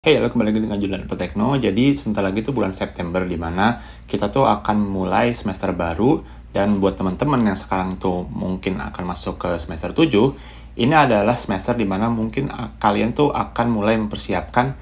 Hey, halo, kembali lagi dengan Julian Tekno. Jadi sebentar lagi tuh bulan September, di mana kita tuh akan mulai semester baru. Dan buat teman-teman yang sekarang tuh mungkin akan masuk ke semester 7, ini adalah semester di mana mungkin kalian tuh akan mulai mempersiapkan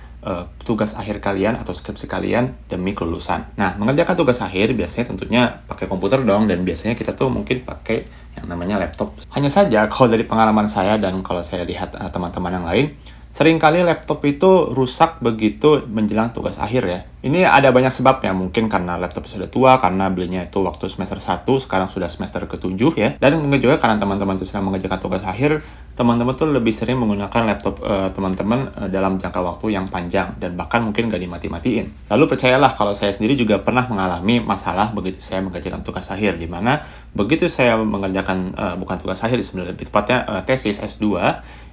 tugas akhir kalian atau skripsi kalian demi kelulusan. Nah, mengerjakan tugas akhir biasanya tentunya pakai komputer dong, dan biasanya kita tuh mungkin pakai yang namanya laptop. Hanya saja kalau dari pengalaman saya dan kalau saya lihat teman-teman yang lain, seringkali laptop itu rusak begitu menjelang tugas akhir ya. Ini ada banyak sebabnya, mungkin karena laptop sudah tua, karena belinya itu waktu semester 1, sekarang sudah semester ke-7 ya. Dan mungkin juga karena teman-teman itu sedang mengerjakan tugas akhir, teman-teman tuh lebih sering menggunakan laptop teman-teman dalam jangka waktu yang panjang, dan bahkan mungkin nggak dimati-matiin. Lalu percayalah, kalau saya sendiri juga pernah mengalami masalah begitu saya mengerjakan tugas akhir, di mana begitu saya mengerjakan, bukan tugas akhir sebenarnya, lebih tepatnya tesis S2,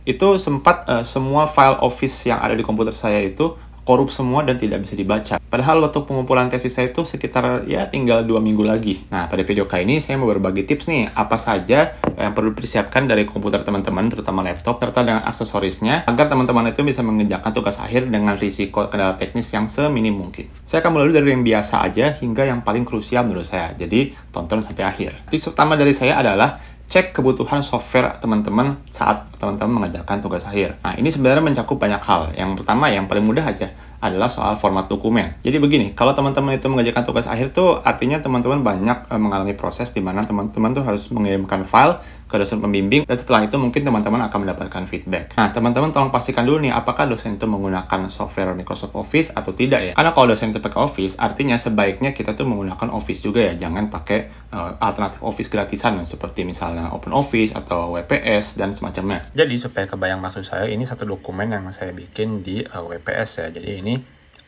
itu sempat semua file Office yang ada di komputer saya itu korup semua dan tidak bisa dibaca. Padahal waktu pengumpulan tesis saya itu sekitar ya tinggal 2 minggu lagi. Nah, pada video kali ini saya mau berbagi tips nih, apa saja yang perlu dipersiapkan dari komputer teman-teman, terutama laptop, serta dengan aksesorisnya, agar teman-teman itu bisa mengerjakan tugas akhir dengan risiko kendala teknis yang seminim mungkin. Saya akan mulai dari yang biasa aja hingga yang paling krusial menurut saya, jadi tonton sampai akhir. Tips utama dari saya adalah cek kebutuhan software teman-teman saat teman-teman mengerjakan tugas akhir. Nah, ini sebenarnya mencakup banyak hal. Yang pertama, yang paling mudah aja, adalah soal format dokumen. Jadi begini, kalau teman-teman itu mengerjakan tugas akhir tuh artinya teman-teman banyak mengalami proses di mana teman-teman tuh harus mengirimkan file ke dosen pembimbing, dan setelah itu mungkin teman-teman akan mendapatkan feedback. Nah, teman-teman tolong pastikan dulu nih, apakah dosen itu menggunakan software Microsoft Office atau tidak ya. Karena kalau dosen itu pakai Office, artinya sebaiknya kita tuh menggunakan Office juga ya, jangan pakai alternatif Office gratisan seperti misalnya OpenOffice atau WPS dan semacamnya. Jadi supaya kebayang maksud saya, ini satu dokumen yang saya bikin di WPS ya. Jadi ini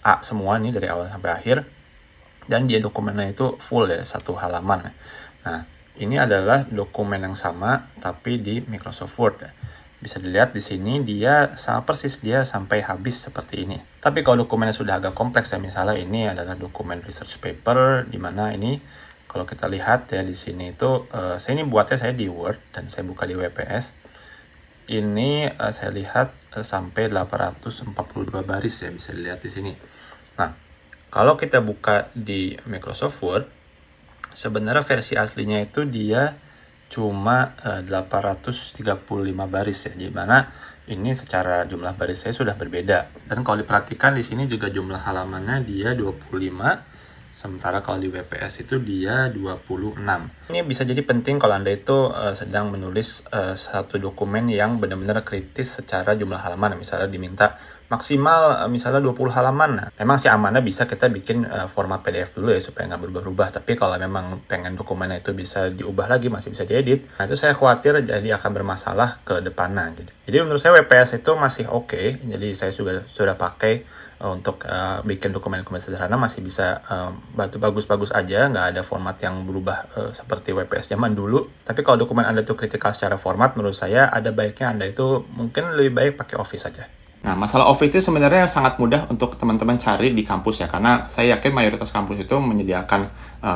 A semua nih dari awal sampai akhir, dan dia dokumennya itu full ya, satu halaman. Nah, ini adalah dokumen yang sama tapi di Microsoft Word ya. Bisa dilihat di sini dia sama persis, dia sampai habis seperti ini. Tapi kalau dokumennya sudah agak kompleks ya, misalnya ini adalah dokumen research paper, di mana ini kalau kita lihat ya di sini itu saya ini buatnya saya di Word dan saya buka di WPS. Ini saya lihat sampai 842 baris ya, bisa dilihat di sini. Nah, kalau kita buka di Microsoft Word, sebenarnya versi aslinya itu dia cuma 835 baris ya, di mana ini secara jumlah baris saya sudah berbeda. Dan kalau diperhatikan di sini juga jumlah halamannya dia 25, sementara kalau di WPS itu dia 26. Ini bisa jadi penting kalau Anda itu sedang menulis satu dokumen yang benar-benar kritis secara jumlah halaman. Misalnya diminta maksimal misalnya 20 halaman. Nah, memang sih amannya bisa kita bikin format PDF dulu ya supaya nggak berubah-ubah. Tapi kalau memang pengen dokumennya itu bisa diubah lagi, masih bisa diedit, nah itu saya khawatir jadi akan bermasalah ke depannya. Jadi menurut saya WPS itu masih oke. Jadi saya sudah pakai untuk bikin dokumen-dokumen sederhana, masih bisa bagus-bagus aja, nggak ada format yang berubah seperti WPS zaman dulu. Tapi kalau dokumen Anda itu kritikal secara format, menurut saya ada baiknya Anda itu mungkin lebih baik pakai Office saja. Nah, masalah Office itu sebenarnya sangat mudah untuk teman-teman cari di kampus ya, karena saya yakin mayoritas kampus itu menyediakan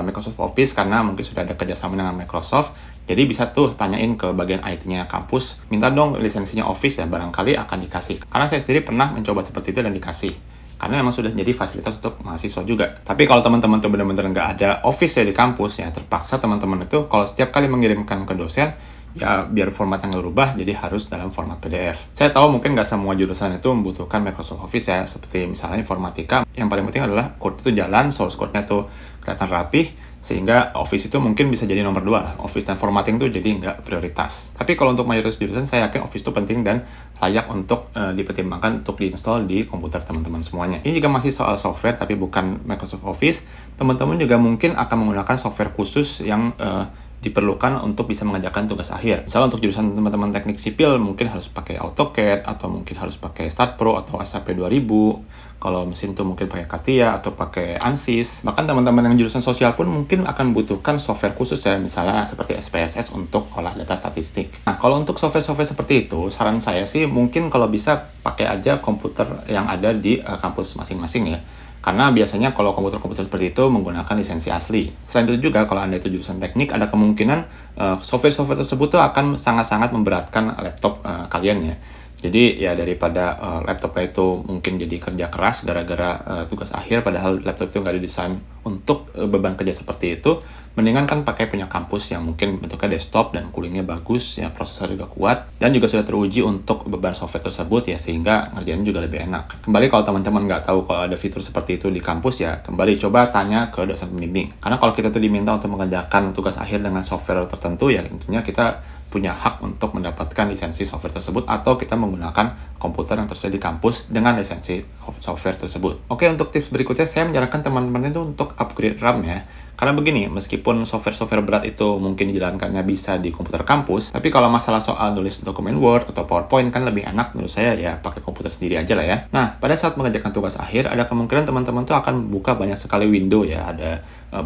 Microsoft Office karena mungkin sudah ada kerjasama dengan Microsoft. Jadi bisa tuh tanyain ke bagian IT-nya kampus, minta dong lisensinya Office ya, barangkali akan dikasih. Karena saya sendiri pernah mencoba seperti itu dan dikasih. Karena memang sudah jadi fasilitas untuk mahasiswa juga. Tapi kalau teman-teman tuh benar-benar nggak ada Office ya di kampus ya, terpaksa teman-teman itu kalau setiap kali mengirimkan ke dosen, ya biar formatnya nggak berubah, jadi harus dalam format PDF. Saya tahu mungkin nggak semua jurusan itu membutuhkan Microsoft Office ya, seperti misalnya informatika. Yang paling penting adalah code itu jalan, source code-nya tuh kelihatan rapih, sehingga Office itu mungkin bisa jadi nomor 2 lah. Office dan formatting tuh jadi nggak prioritas. Tapi kalau untuk mayoritas jurusan, saya yakin Office itu penting dan layak untuk dipertimbangkan untuk diinstal di komputer teman-teman semuanya. Ini juga masih soal software, tapi bukan Microsoft Office. Teman-teman juga mungkin akan menggunakan software khusus yang diperlukan untuk bisa mengerjakan tugas akhir. Misalnya untuk jurusan teman-teman teknik sipil mungkin harus pakai AutoCAD, atau mungkin harus pakai StatPro atau SAP 2000. Kalau mesin tuh mungkin pakai CATIA atau pakai ANSYS. Bahkan teman-teman yang jurusan sosial pun mungkin akan membutuhkan software khusus ya, misalnya seperti SPSS untuk olah data statistik. Nah, kalau untuk software-software seperti itu, saran saya sih mungkin kalau bisa pakai aja komputer yang ada di kampus masing-masing ya. Karena biasanya kalau komputer-komputer seperti itu menggunakan lisensi asli. Selain itu juga, kalau Anda itu jurusan teknik, ada kemungkinan software-software tersebut tuh akan sangat-sangat memberatkan laptop kalian ya. Jadi ya daripada laptopnya itu mungkin jadi kerja keras gara-gara tugas akhir, padahal laptop itu nggak didesain untuk beban kerja seperti itu, mendingan kan pakai punya kampus yang mungkin bentuknya desktop dan coolingnya bagus, ya prosesor juga kuat, dan juga sudah teruji untuk beban software tersebut ya, sehingga ngerjainnya juga lebih enak. Kembali kalau teman-teman nggak tahu kalau ada fitur seperti itu di kampus ya, kembali coba tanya ke dosen pembimbing. Karena kalau kita tuh diminta untuk mengerjakan tugas akhir dengan software tertentu ya, tentunya kita punya hak untuk mendapatkan lisensi software tersebut, atau kita menggunakan komputer yang tersedia di kampus dengan lisensi software tersebut. Oke, untuk tips berikutnya saya menyarankan teman-teman itu untuk upgrade RAM ya. Karena begini, meskipun software-software berat itu mungkin dijalankannya bisa di komputer kampus, tapi kalau masalah soal nulis dokumen Word atau PowerPoint kan lebih enak menurut saya ya pakai komputer sendiri aja lah ya. Nah, pada saat mengerjakan tugas akhir, ada kemungkinan teman-teman tuh akan buka banyak sekali window ya. Ada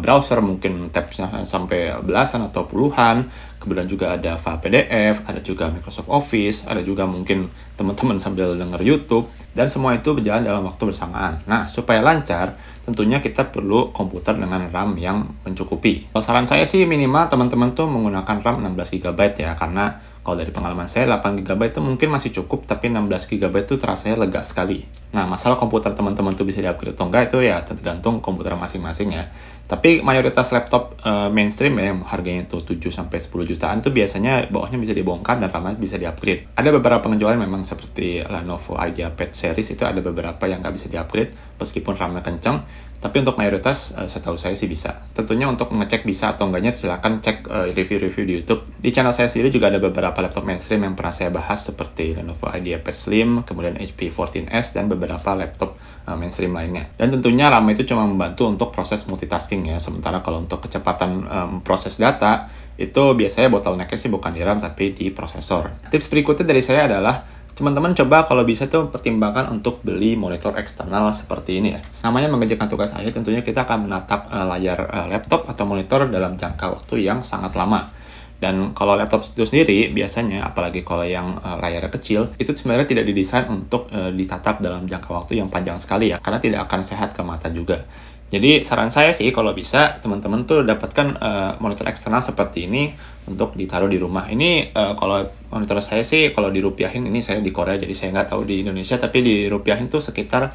browser, mungkin tabsnya sampai belasan atau puluhan, kemudian juga ada file PDF, ada juga Microsoft Office, ada juga mungkin teman-teman sambil denger YouTube, dan semua itu berjalan dalam waktu bersamaan. Nah, supaya lancar, tentunya kita perlu komputer dengan RAM yang mencukupi. Kalau saran saya sih minimal teman-teman tuh menggunakan RAM 16GB ya, karena kalau dari pengalaman saya 8GB itu mungkin masih cukup, tapi 16GB itu terasanya lega sekali. Nah, masalah komputer teman-teman tuh bisa di-upgrade atau enggak itu ya tergantung komputer masing-masing ya. Tapi mayoritas laptop mainstream ya, yang harganya itu 7-10 jutaan tuh biasanya bawahnya bisa dibongkar dan RAM-nya bisa di-upgrade. Ada beberapa pengejualan memang seperti Lenovo IdeaPad series itu ada beberapa yang nggak bisa di-upgrade meskipun RAM-nya kenceng. Tapi untuk mayoritas, setahu saya sih bisa. Tentunya untuk ngecek bisa atau enggaknya, silahkan cek review-review di YouTube. Di channel saya sendiri juga ada beberapa laptop mainstream yang pernah saya bahas, seperti Lenovo IdeaPad Slim, kemudian HP 14S, dan beberapa laptop mainstream lainnya. Dan tentunya RAM itu cuma membantu untuk proses multitasking ya, sementara kalau untuk kecepatan proses data, itu biasanya bottleneck-nya sih bukan di RAM, tapi di prosesor. Tips berikutnya dari saya adalah, teman-teman coba kalau bisa tuh pertimbangkan untuk beli monitor eksternal seperti ini ya. Namanya mengerjakan tugas akhir, tentunya kita akan menatap layar laptop atau monitor dalam jangka waktu yang sangat lama. Dan kalau laptop itu sendiri, biasanya, apalagi kalau yang layarnya kecil, itu sebenarnya tidak didesain untuk ditatap dalam jangka waktu yang panjang sekali ya, karena tidak akan sehat ke mata juga. Jadi saran saya sih kalau bisa teman-teman tuh dapatkan monitor eksternal seperti ini untuk ditaruh di rumah. Ini kalau monitor saya sih kalau dirupiahin, ini saya di Korea jadi saya nggak tahu di Indonesia, tapi dirupiahin tuh sekitar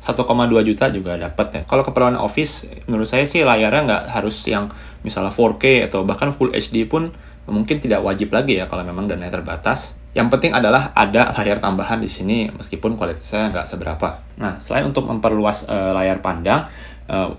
1,2 juta juga dapat ya. Kalau keperluan office, menurut saya sih layarnya nggak harus yang misalnya 4K atau bahkan Full HD pun mungkin tidak wajib lagi ya kalau memang dananya terbatas. Yang penting adalah ada layar tambahan di sini meskipun kualitasnya nggak seberapa. Nah, selain untuk memperluas layar pandang,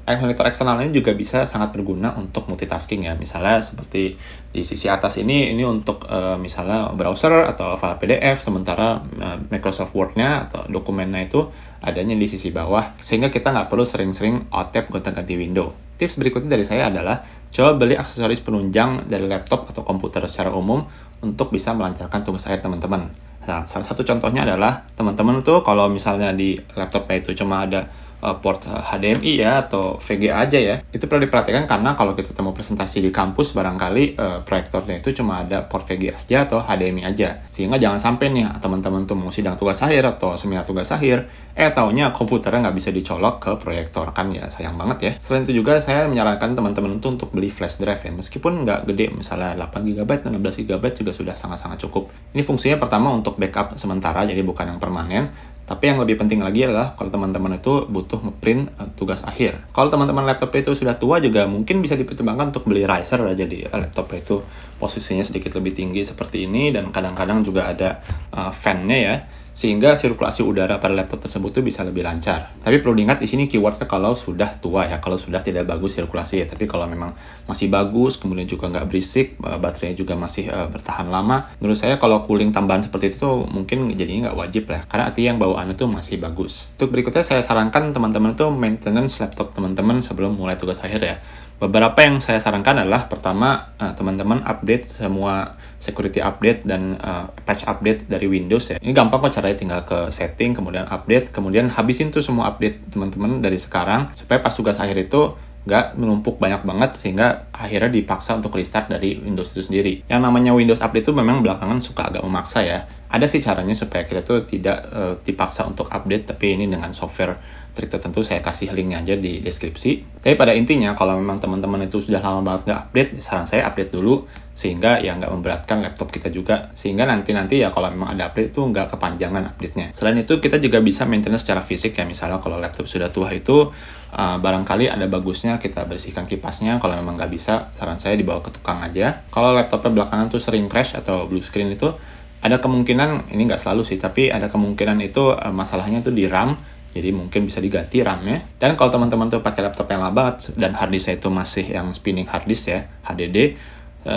monitor eksternal ini juga bisa sangat berguna untuk multitasking ya. Misalnya seperti di sisi atas ini untuk misalnya browser atau file PDF, sementara Microsoft Word-nya atau dokumennya itu adanya di sisi bawah, sehingga kita nggak perlu sering-sering alt-tab gonta-ganti window. Tips berikutnya dari saya adalah coba beli aksesoris penunjang dari laptop atau komputer secara umum untuk bisa melancarkan tugas akhir teman-teman. Nah, salah satu contohnya adalah teman-teman tuh kalau misalnya di laptopnya itu cuma ada port HDMI ya atau VGA aja ya, itu perlu diperhatikan karena kalau kita mau presentasi di kampus barangkali proyektornya itu cuma ada port VGA aja atau HDMI aja, sehingga jangan sampai nih teman-teman tuh mau sidang tugas akhir atau seminar tugas akhir taunya komputernya nggak bisa dicolok ke proyektor, kan ya sayang banget ya. Selain itu juga saya menyarankan teman-teman itu untuk beli flash drive ya, meskipun nggak gede, misalnya 8GB dan 16GB juga sudah sangat-sangat cukup. Ini fungsinya pertama untuk backup sementara, jadi bukan yang permanen. Tapi yang lebih penting lagi adalah kalau teman-teman itu butuh ngeprint tugas akhir. Kalau teman-teman laptopnya itu sudah tua juga mungkin bisa dipertimbangkan untuk beli riser aja di laptopnya itu posisinya sedikit lebih tinggi seperti ini, dan kadang-kadang juga ada fan-nya ya, sehingga sirkulasi udara pada laptop tersebut tuh bisa lebih lancar. Tapi perlu diingat di sini keywordnya kalau sudah tua ya, kalau sudah tidak bagus sirkulasi ya. Tapi kalau memang masih bagus, kemudian juga nggak berisik, baterainya juga masih bertahan lama, menurut saya kalau cooling tambahan seperti itu tuh mungkin jadinya nggak wajib lah, karena artinya yang bawaannya tuh masih bagus. Untuk berikutnya saya sarankan teman-teman tuh maintenance laptop teman-teman sebelum mulai tugas akhir ya. Beberapa yang saya sarankan adalah, pertama, teman-teman update semua security update dan patch update dari Windows ya. Ini gampang kok caranya, tinggal ke setting, kemudian update, kemudian habisin tuh semua update teman-teman dari sekarang, supaya pas tugas akhir itu nggak menumpuk banyak banget, sehingga akhirnya dipaksa untuk restart dari Windows itu sendiri. Yang namanya Windows update itu memang belakangan suka agak memaksa ya. Ada sih caranya supaya kita tuh tidak dipaksa untuk update, tapi ini dengan software trik tertentu, saya kasih linknya aja di deskripsi. Tapi pada intinya, kalau memang teman-teman itu sudah lama banget nggak update, saran saya update dulu, sehingga ya nggak memberatkan laptop kita juga, sehingga nanti ya kalau memang ada update itu nggak kepanjangan update-nya. Selain itu kita juga bisa maintenance secara fisik ya, misalnya kalau laptop sudah tua itu barangkali ada bagusnya kita bersihkan kipasnya. Kalau memang nggak bisa, saran saya dibawa ke tukang aja. Kalau laptopnya belakangan tuh sering crash atau blue screen itu, ada kemungkinan, ini nggak selalu sih, tapi ada kemungkinan itu masalahnya tuh di RAM. Jadi mungkin bisa diganti RAM-nya. Dan kalau teman-teman tuh pakai laptop yang lama banget dan harddisk itu masih yang spinning harddisk ya, HDD,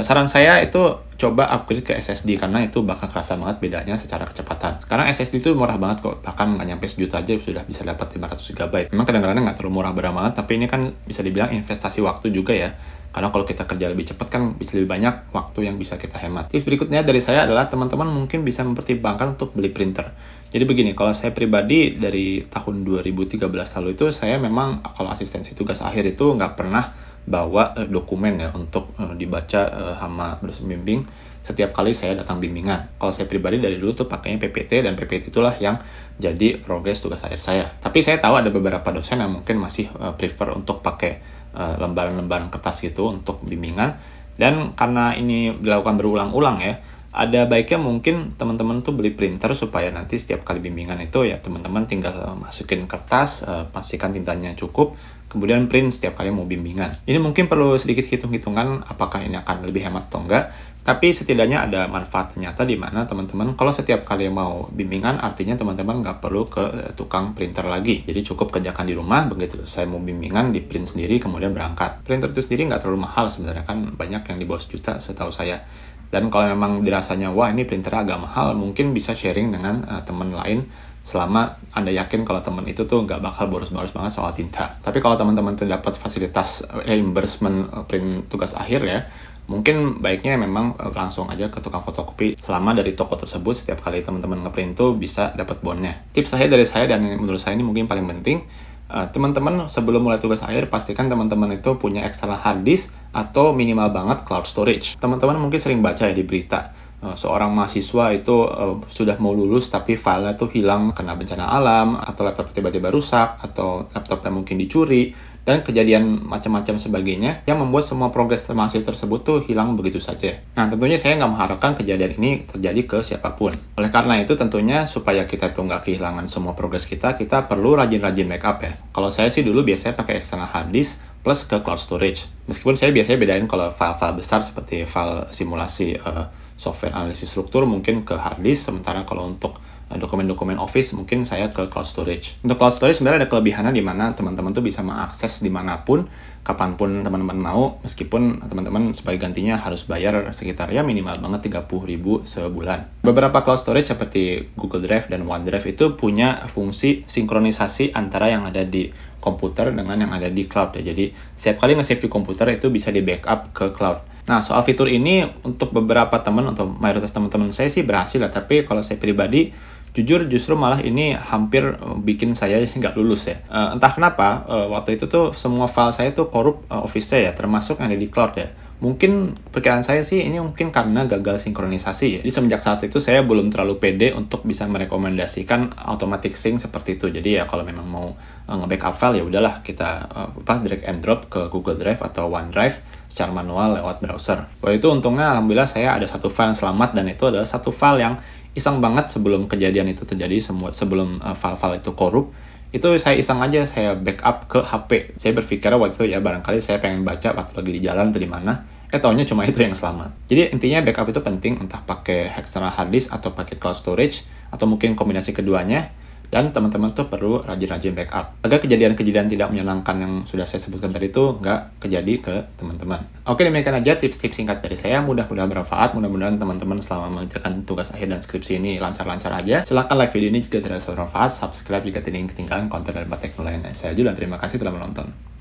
saran saya itu coba upgrade ke SSD, karena itu bakal kerasa banget bedanya secara kecepatan. Sekarang SSD itu murah banget kok, bahkan nggak nyampe sejuta aja sudah bisa dapat 500 GB. Memang kadang-kadang nggak terlalu murah banget, tapi ini kan bisa dibilang investasi waktu juga ya. Karena kalau kita kerja lebih cepat kan bisa lebih banyak waktu yang bisa kita hemat. Tips berikutnya dari saya adalah teman-teman mungkin bisa mempertimbangkan untuk beli printer. Jadi begini, kalau saya pribadi dari tahun 2013 lalu itu saya memang kalau asistensi tugas akhir itu nggak pernah bawa dokumen ya untuk dibaca sama dosen bimbing setiap kali saya datang bimbingan. Kalau saya pribadi dari dulu tuh pakainya PPT, dan PPT itulah yang jadi progres tugas akhir saya. Tapi saya tahu ada beberapa dosen yang mungkin masih prefer untuk pakai lembaran-lembaran kertas gitu untuk bimbingan, dan karena ini dilakukan berulang-ulang ya, ada baiknya mungkin teman-teman tuh beli printer supaya nanti setiap kali bimbingan itu ya teman-teman tinggal masukin kertas, pastikan tintanya cukup, kemudian print setiap kali mau bimbingan. Ini mungkin perlu sedikit hitung-hitungan apakah ini akan lebih hemat atau enggak, tapi setidaknya ada manfaat nyata di mana teman-teman kalau setiap kali mau bimbingan, artinya teman-teman nggak perlu ke tukang printer lagi. Jadi cukup kerjakan di rumah, begitu saya mau bimbingan di print sendiri kemudian berangkat. Printer itu sendiri nggak terlalu mahal sebenarnya, kan banyak yang di bawah sejuta setahu saya. Dan kalau memang dirasanya wah ini printer agak mahal, mungkin bisa sharing dengan teman lain, selama Anda yakin kalau teman itu tuh nggak bakal boros-boros banget soal tinta. Tapi kalau teman-teman tuh dapat fasilitas reimbursement print tugas akhir ya, mungkin baiknya memang langsung aja ke tukang fotokopi selama dari toko tersebut setiap kali teman-teman ngeprint tuh bisa dapat bondnya. Tips saya dari saya, dan menurut saya ini mungkin paling penting, teman-teman sebelum mulai tugas akhir pastikan teman-teman itu punya external hard disk atau minimal banget cloud storage. Teman-teman mungkin sering baca ya di berita, seorang mahasiswa itu sudah mau lulus tapi filenya tuh hilang kena bencana alam, atau laptop tiba-tiba rusak, atau laptopnya mungkin dicuri, dan kejadian macam-macam sebagainya yang membuat semua progres mahasiswa tersebut tuh hilang begitu saja. Nah, tentunya saya nggak mengharapkan kejadian ini terjadi ke siapapun. Oleh karena itu, tentunya supaya kita tuh nggak kehilangan semua progres kita perlu rajin-rajin backup ya. Kalau saya sih dulu biasanya pakai external hard disk plus ke cloud storage. Meskipun saya biasanya bedain kalau file-file besar seperti file simulasi software analisis struktur mungkin ke hard disk, sementara kalau untuk dokumen-dokumen Office mungkin saya ke cloud storage. Untuk cloud storage sebenarnya ada kelebihannya di mana teman-teman tuh bisa mengakses dimanapun, kapanpun teman-teman mau, meskipun teman-teman sebagai gantinya harus bayar sekitar ya minimal banget 30.000 sebulan. Beberapa cloud storage seperti Google Drive dan OneDrive itu punya fungsi sinkronisasi antara yang ada di komputer dengan yang ada di cloud ya. Jadi setiap kali nge-save di komputer itu bisa di backup ke cloud. Nah, soal fitur ini untuk beberapa teman atau mayoritas teman-teman saya sih berhasil lah, tapi kalau saya pribadi jujur justru malah ini hampir bikin saya nggak lulus ya. Entah kenapa waktu itu tuh semua file saya tuh korup Office saya ya, termasuk yang ada di cloud ya. Mungkin perkiraan saya sih ini mungkin karena gagal sinkronisasi ya. Jadi semenjak saat itu saya belum terlalu pede untuk bisa merekomendasikan automatic sync seperti itu. Jadi ya kalau memang mau nge-backup file ya udahlah kita drag and drop ke Google Drive atau OneDrive secara manual lewat browser. Waktu itu untungnya alhamdulillah saya ada satu file yang selamat, dan itu adalah satu file yang iseng banget sebelum kejadian itu terjadi, sebelum file-file itu korup. Itu saya iseng aja, saya backup ke HP. Saya berpikir waktu itu ya barangkali saya pengen baca waktu lagi di jalan atau di mana. Taunya cuma itu yang selamat. Jadi intinya backup itu penting, entah pakai external hard disk atau pakai cloud storage, atau mungkin kombinasi keduanya. Dan teman-teman tuh perlu rajin-rajin backup agar kejadian-kejadian tidak menyenangkan yang sudah saya sebutkan tadi itu nggak terjadi ke teman-teman. Oke, demikian aja tips-tips singkat dari saya. Mudah-mudahan bermanfaat. Mudah-mudahan teman-teman selama mengerjakan tugas akhir dan skripsi ini lancar-lancar aja. Silahkan like video ini jika dirasa bermanfaat. Subscribe jika tidak ingin ketinggalan konten dari teknologi lainnya. Saya Julian, terima kasih telah menonton.